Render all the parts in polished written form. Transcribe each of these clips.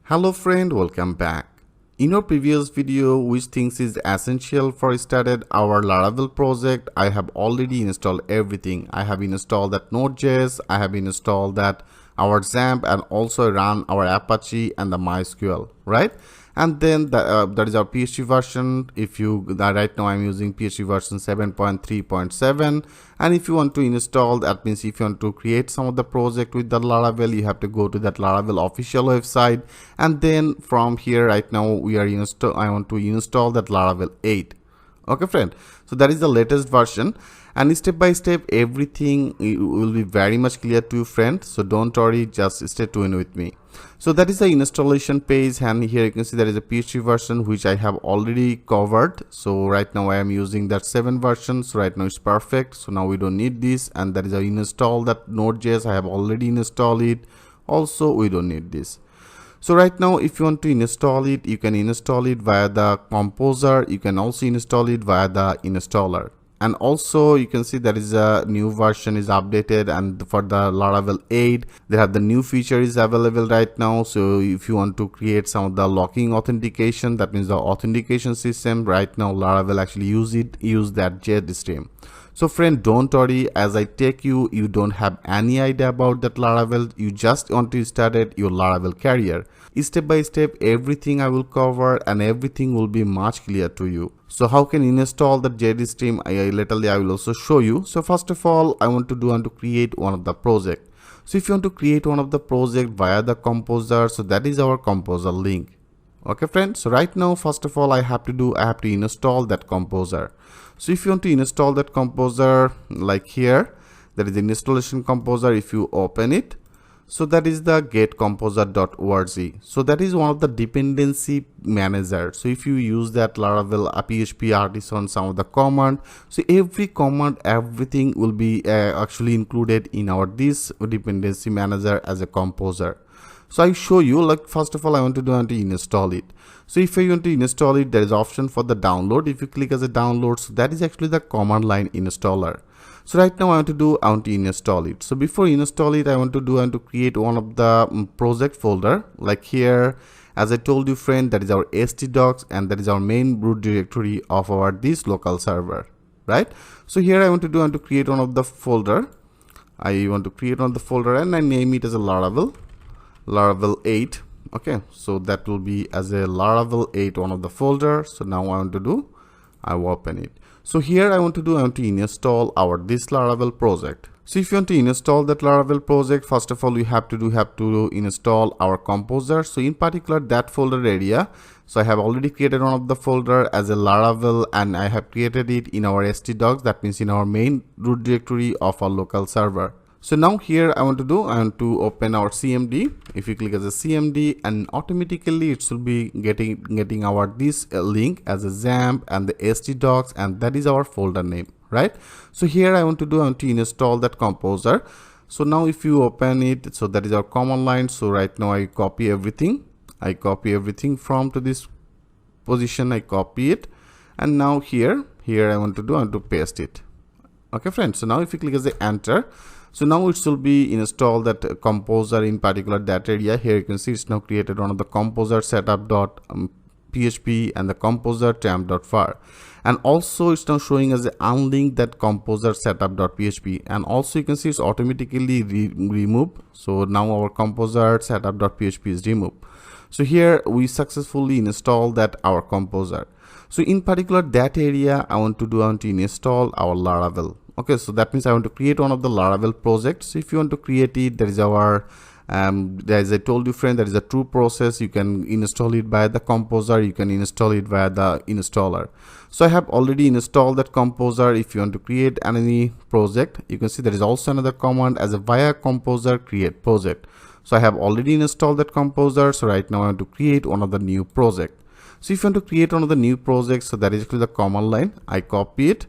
Hello friend, welcome back. In our previous video, which things is essential for started our Laravel project, I have already installed everything. I have installed that Node.js, I have installed that our XAMPP, and also run our Apache and the MySQL, right? And then that is our PHP version. If you right now I'm using PHP version 7.3.7, and if you want to install, that means if you want to create some of the project with the Laravel, you have to go to that Laravel official website, and then from here right now we are I want to install that Laravel 8. Okay friend, so that is the latest version, and step by step everything will be very much clear to you friend, so don't worry, just stay tuned with me. So that is the installation page, and here you can see there is a PHP version which I have already covered. So right now I am using that 7 version, so right now it's perfect, so now we don't need this. And that is a install that Node.js, I have already installed it, also we don't need this. So right now if you want to install it, you can install it via the composer, you can also install it via the installer. And also you can see there is a new version is updated, and for the Laravel 8 they have the new feature is available right now. So if you want to create some of the locking authentication, that means the authentication system, right now Laravel actually use that JET stream. So friend, don't worry, as I take you don't have any idea about that Laravel, you just want to start your Laravel career. Step by step everything I will cover, and everything will be much clear to you. So how can you install the JD stream, laterally I will also show you. So first of all, I want to create one of the project. So if you want to create one of the project via the composer, so that is our composer link. Okay friends, so right now first of all I have to install that composer. So if you want to install that composer, like here there is the installation composer. If you open it, so that is the getcomposer.org. so that is one of the dependency manager. So if you use that Laravel PHP artisan, some of the command, so every command, everything will be actually included in our this dependency manager as a composer. So I show you, like first of all I want to install it. So if you want to install it, there is option for the download. If you click as a download, so that is actually the command line installer. So right now I want to install it. So before install it, I want to create one of the project folder. Like here, as I told you friend, that is our htdocs, and that is our main root directory of our this local server, right? So here I want to create one of the folder. I want to create one of the folder, and I name it as a Laravel 8. Okay, so that will be as a Laravel 8 one of the folder. So now I will open it. So here I want to install our this Laravel project. So if you want to install that Laravel project, first of all we have to install our composer. So in particular that folder area, so I have already created one of the folder as a Laravel, and I have created it in our htdocs, that means in our main root directory of our local server. So now here I want to open our CMD. If you click as a CMD, and automatically it should be getting our this link as a XAMPP and the htdocs, and that is our folder name, right? So here I want to install that composer. So now if you open it, so that is our command line. So right now I copy everything. From to this position, I copy it, and now here I want to paste it. Okay friends, so now if you click as a enter, so now it should be installed that composer, in particular that area. Here you can see it's now created one of the composer setup.php and the composer temp.var, and also it's now showing as a unlinked that composer setup.php, and also you can see it's automatically removed. So now our composer setup.php is removed. So here we successfully installed that our composer. So in particular that area I want to install our Laravel. Okay, so that means I want to create one of the Laravel projects. So if you want to create it, there is our as I told you friend, there is a true process. You can install it via the composer, you can install it via the installer. So I have already installed that composer. If you want to create any project, you can see there is also another command as a via composer create project. So I have already installed that composer. So right now I want to create one of the new project. So if you want to create one of the new projects, so that is actually the command line. I copy it.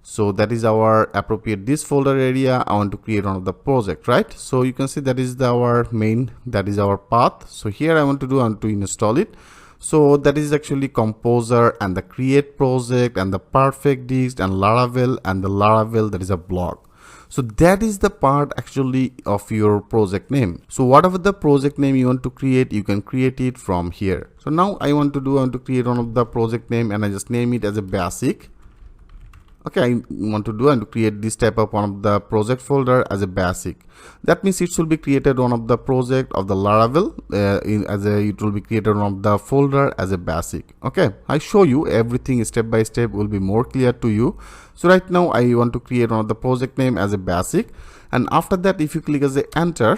So that is our appropriate this folder area. I want to create one of the project, right? So you can see that is our main, that is our path. So here I want to install it. So that is actually composer and the create project and the perfect dist and Laravel, and the Laravel, that is a blog. So that is the part actually of your project name. So whatever the project name you want to create, you can create it from here. So now I want to create one of the project name, and I just name it as a basic. Okay, I want to create this type of one of the project folder as a basic. That means it should be created one of the project of the Laravel it will be created one of the folder as a basic. Okay, I show you everything step by step, will be more clear to you. So right now I want to create one of the project name as a basic, and after that if you click as a enter,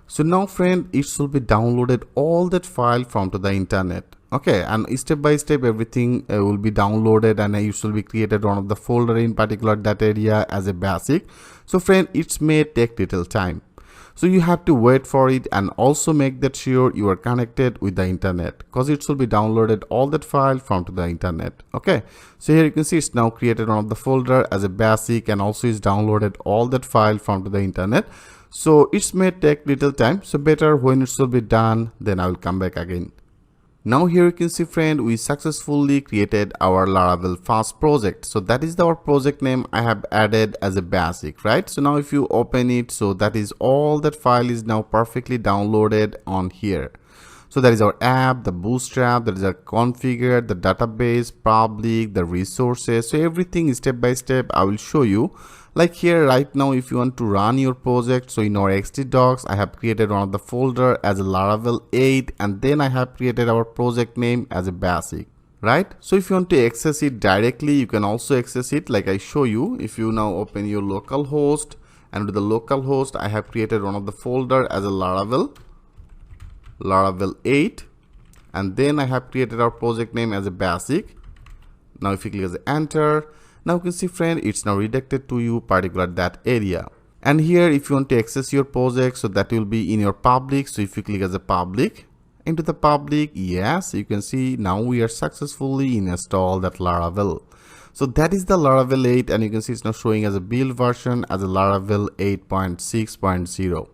so now friend, it should be downloaded all that file from to the internet. Okay, and step by step everything will be downloaded, and it should be created one of the folder in particular that area as a basic. So friend, it may take little time, so you have to wait for it, and also make that sure you are connected with the internet, because it should be downloaded all that file from to the internet. Okay, so here you can see it's now created one of the folder as a basic, and also is downloaded all that file from to the internet. So it may take little time, so better when it should be done, then I will come back again. Now here you can see friend, we successfully created our Laravel fast project. So that is our project name I have added as a basic, right? So now if you open it, so that is all that file is now perfectly downloaded on here. So that is our app, the bootstrap, that is our configure, the database, public, the resources. So everything step by step I will show you. Like here right now, if you want to run your project, so in our XD docs, I have created one of the folder as a Laravel 8, and then I have created our project name as a basic, right? So if you want to access it directly, you can also access it like I show you. If you now open your local host, and with the local host, I have created one of the folder as a Laravel 8, and then I have created our project name as a basic. Now if you click as enter, now you can see friend, it's now redirected to you particular that area. And here if you want to access your project, so that will be in your public. So if you click as a public, into the public, yes, you can see now we are successfully installed that Laravel. So that is the Laravel 8, and you can see it's now showing as a build version as a Laravel 8.6.0.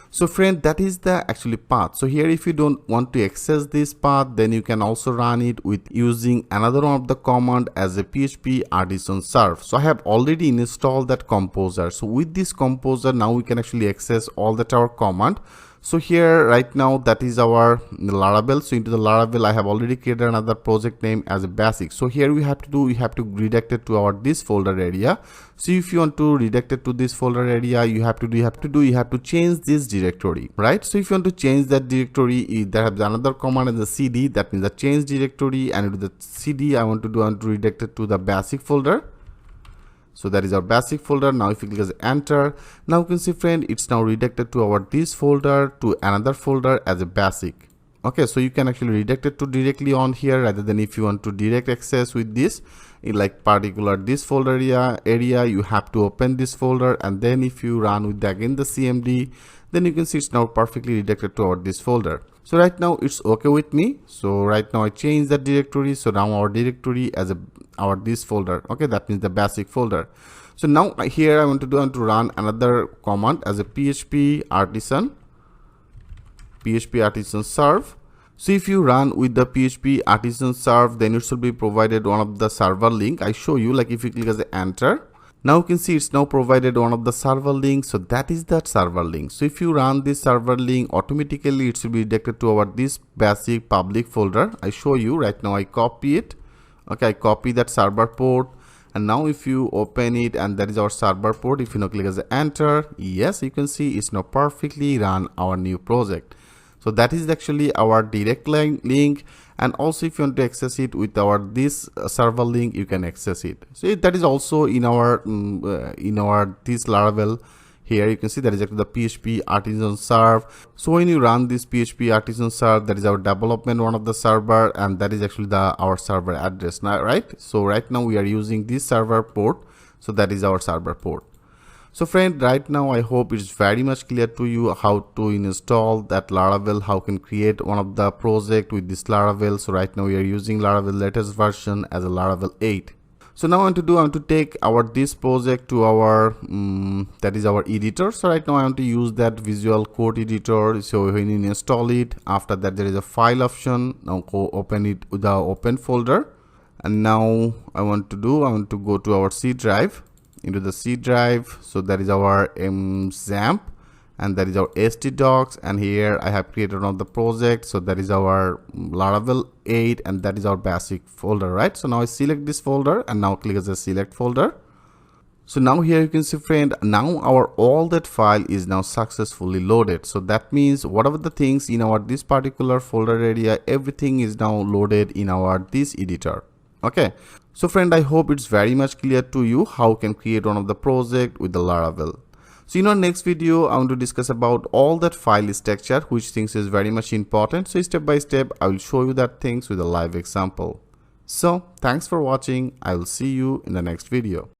So friend, that is the actually path. So here if you don't want to access this path, then you can also run it with using another one of the command as a PHP artisan serve. So I have already installed that composer. So with this composer, now we can actually access all that our command. So here right now, that is our Laravel. So into the Laravel, I have already created another project name as a basic. So here we have to redirect it to our this folder area. So if you want to redirect it to this folder area, you have to change this directory, right? So if you want to change that directory, there is another command as a cd, that means the change directory, and with the cd I want to redirect it to the basic folder. So that is our basic folder. Now if you click as enter, now you can see friend, it's now redirected to our this folder to another folder as a basic. Okay, so you can actually redirect it to directly on here, rather than if you want to direct access with this in like particular this folder area, you have to open this folder, and then if you run with again the cmd, then you can see it's now perfectly redirected to our this folder. So right now it's okay with me. So right now I changed the directory, so now our directory as our this folder, okay, that means the basic folder. So now here I want to run another command as a PHP artisan serve. So if you run with the PHP artisan serve, then it should be provided one of the server link. I show you, like if you click as a enter, now you can see it's now provided one of the server links. So that is that server link. So if you run this server link, automatically it should be redirected to our this basic public folder. I show you right now, I copy it. Okay, I copy that server port, and now if you open it, and that is our server port, if you now click as a enter, yes, you can see it's now perfectly run our new project. So that is actually our direct link, and also if you want to access it with our this server link, you can access it. So that is also in our this Laravel. Here you can see that is actually the PHP artisan serve. So when you run this PHP artisan serve, that is our development one of the server, and that is actually our server address now, right? So right now we are using this server port, so that is our server port. So friend, right now I hope it's very much clear to you how to install that Laravel, how can create one of the project with this Laravel. So right now we are using Laravel latest version as a Laravel 8. So now I want to take our this project to our that is our editor. So right now I want to use that Visual Code editor. So when you install it, after that there is a file option. Now go open it with the open folder, and now I want to go to our C drive. into the C drive. So that is our XAMPP, and that is our htdocs, and here I have created one of the project. So that is our Laravel 8, and that is our basic folder, right? So now I select this folder and now click as a select folder. So now here you can see, friend, now our all that file is now successfully loaded. So that means whatever the things in our this particular folder area, everything is now loaded in our this editor. Okay, so friend, I hope it's very much clear to you how you can create one of the project with the Laravel. So in our next video, I want to discuss about all that file structure, which things is very much important. So step by step, I will show you that things with a live example. So thanks for watching. I will see you in the next video.